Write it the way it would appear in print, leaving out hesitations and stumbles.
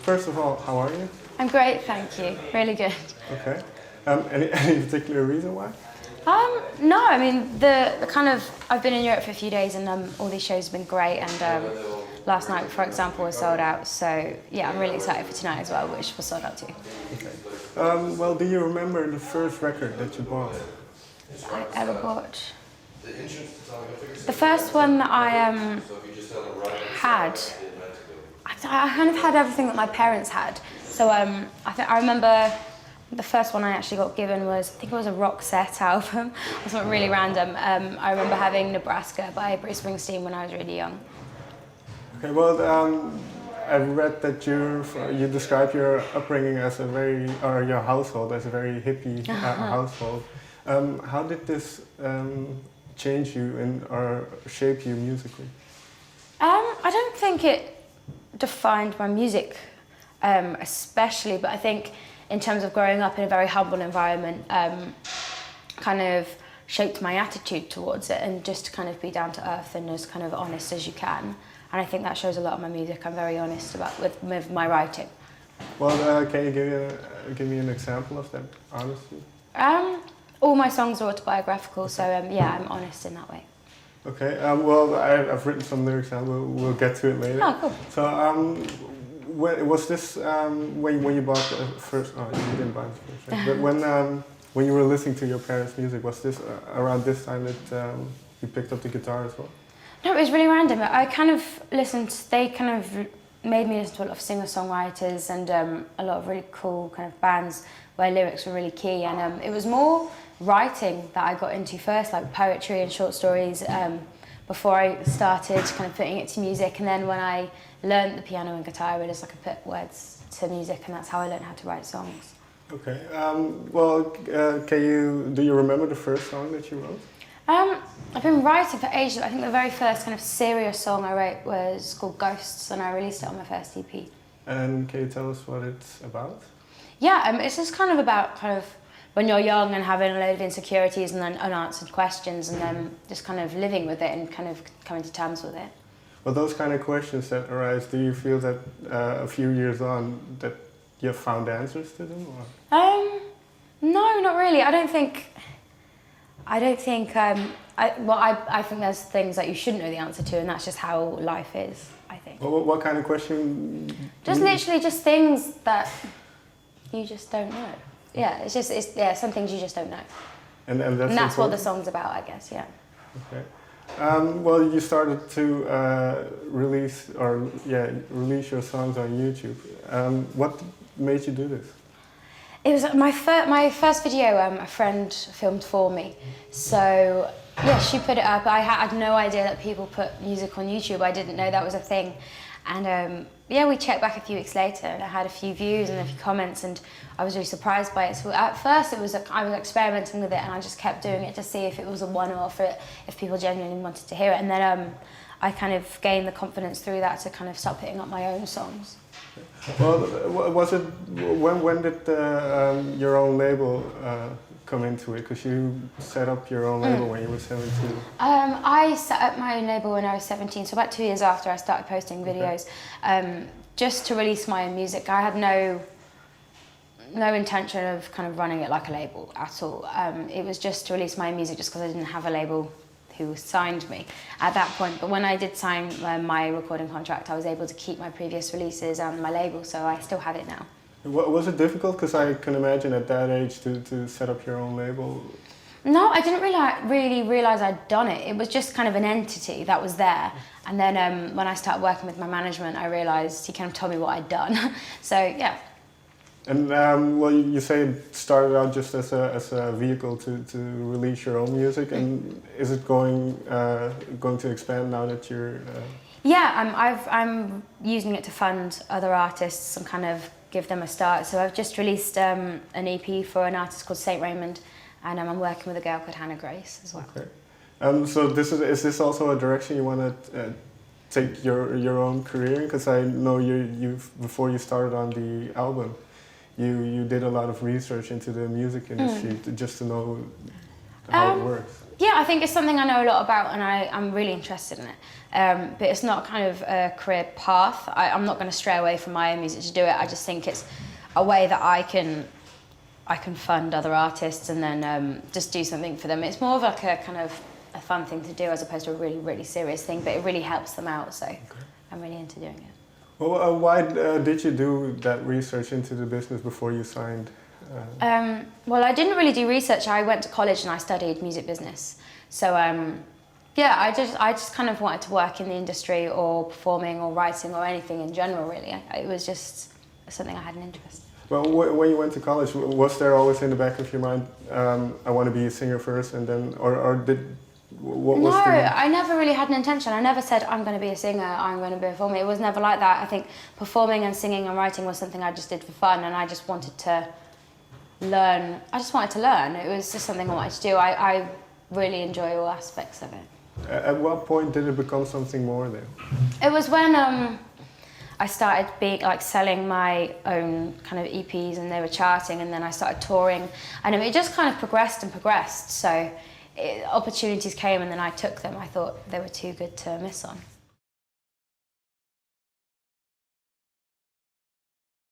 first of all, how are you? I'm great, thank you. Really good. Okay. Any particular reason why? No, I mean the kind of I've been in Europe for a few days and all these shows have been great and last night, for example, was sold out. So yeah, I'm really excited for tonight as well, which was sold out too. Okay. Well, do you remember the first record that you bought? I ever bought. The first one that I had, I kind of had everything that my parents had. So I remember the first one I actually got given was, I think it was a Roxette album, or something really random. I remember having Nebraska by Bruce Springsteen when I was really young. Okay, well, I read that you describe your upbringing as your household as a very hippie household. How did this change you or shape you musically? I don't think it defined my music, especially, but I think in terms of growing up in a very humble environment, kind of shaped my attitude towards it and just to kind of be down to earth and as kind of honest as you can. And I think that shows a lot of my music. I'm very honest with my writing. Well, can you give me an example of that honesty? All my songs are autobiographical, so yeah, I'm honest in that way. Okay, well, I've written some lyrics and we'll get to it later. Oh, cool. So, was this when you bought the first? Oh, you didn't buy the first, right? But when you were listening to your parents' music, was this around this time that you picked up the guitar as well? No, it was really random. I kind of listened. They kind of made me listen to a lot of singer-songwriters and a lot of really cool kind of bands where lyrics were really key. And it was more writing that I got into first, like poetry and short stories, before I started kind of putting it to music. And then when I learned the piano and guitar, I realised I could put words to music, and that's how I learned how to write songs. Okay. Well, do you remember the first song that you wrote? I've been writing for ages. I think the very first kind of serious song I wrote was called Ghosts, and I released it on my first EP. And can you tell us what it's about? Yeah, it's just kind of about when you're young and having a load of insecurities and then unanswered questions, and then just kind of living with it and kind of coming to terms with it. Well, those kind of questions that arise, do you feel that a few years on that you have found answers to them? Or? No, not really. I think there's things that you shouldn't know the answer to, and that's just how life is, I think. Well, what kind of question? Just literally just things that you just don't know. Yeah, it's some things you just don't know. And that's important? What the song's about, I guess, yeah. Okay. Well, you started to release your songs on YouTube. What made you do this? It was my first video. A friend filmed for me, so yeah, she put it up. I had no idea that people put music on YouTube. I didn't know that was a thing, and yeah, we checked back a few weeks later, and I had a few views and a few comments, and I was really surprised by it. So at first, I was experimenting with it, and I just kept doing it to see if it was a one-off, if people genuinely wanted to hear it, and then I kind of gained the confidence through that to kind of start putting up my own songs. Well, was it when did your own label come into it? Because you set up your own label when you were 17. I set up my own label when I was 17, so about 2 years after I started posting videos, just to release my own music. I had no intention of kind of running it like a label at all. It was just to release my music, just because I didn't have a label who signed me at that point. But when I did sign my recording contract, I was able to keep my previous releases on my label, so I still have it now. Was it difficult? Because I can imagine at that age to set up your own label. No, I didn't really realise I'd done it. It was just kind of an entity that was there. And then when I started working with my management, I realised he kind of told me what I'd done. So yeah. And well, you say it started out just as a vehicle to release your own music, and is it going to expand now that you're? Yeah, I'm using it to fund other artists and kind of give them a start. So I've just released an EP for an artist called Saint Raymond, and I'm working with a girl called Hannah Grace as well. Okay. So is this also a direction you want to take your own career in? Because I know you before you started on the album, you did a lot of research into the music industry just to know how it works. Yeah, I think it's something I know a lot about, and I'm really interested in it. But it's not kind of a career path. I'm not going to stray away from my own music to do it. I just think it's a way that I can fund other artists and then just do something for them. It's more of like a kind of a fun thing to do as opposed to a really, really serious thing, but it really helps them out, so I'm really into doing it. Well, why did you do that research into the business before you signed? Well, I didn't really do research. I went to college and I studied music business. So yeah, I just kind of wanted to work in the industry or performing or writing or anything in general, really. It was just something I had an interest in. Well, when you went to college, was there always in the back of your mind, I want to be a singer first, and then, or did, what was the... No, I never really had an intention. I never said, I'm going to be a singer, I'm going to be a performer. It was never like that. I think performing and singing and writing was something I just did for fun, and I just wanted to learn. I just wanted to learn. It was just something I wanted to do. I really enjoy all aspects of it. At what point did it become something more then? It was when I started selling my own kind of EPs, and they were charting, and then I started touring, and it just kind of progressed and progressed. So opportunities came, and then I took them. I thought they were too good to miss on.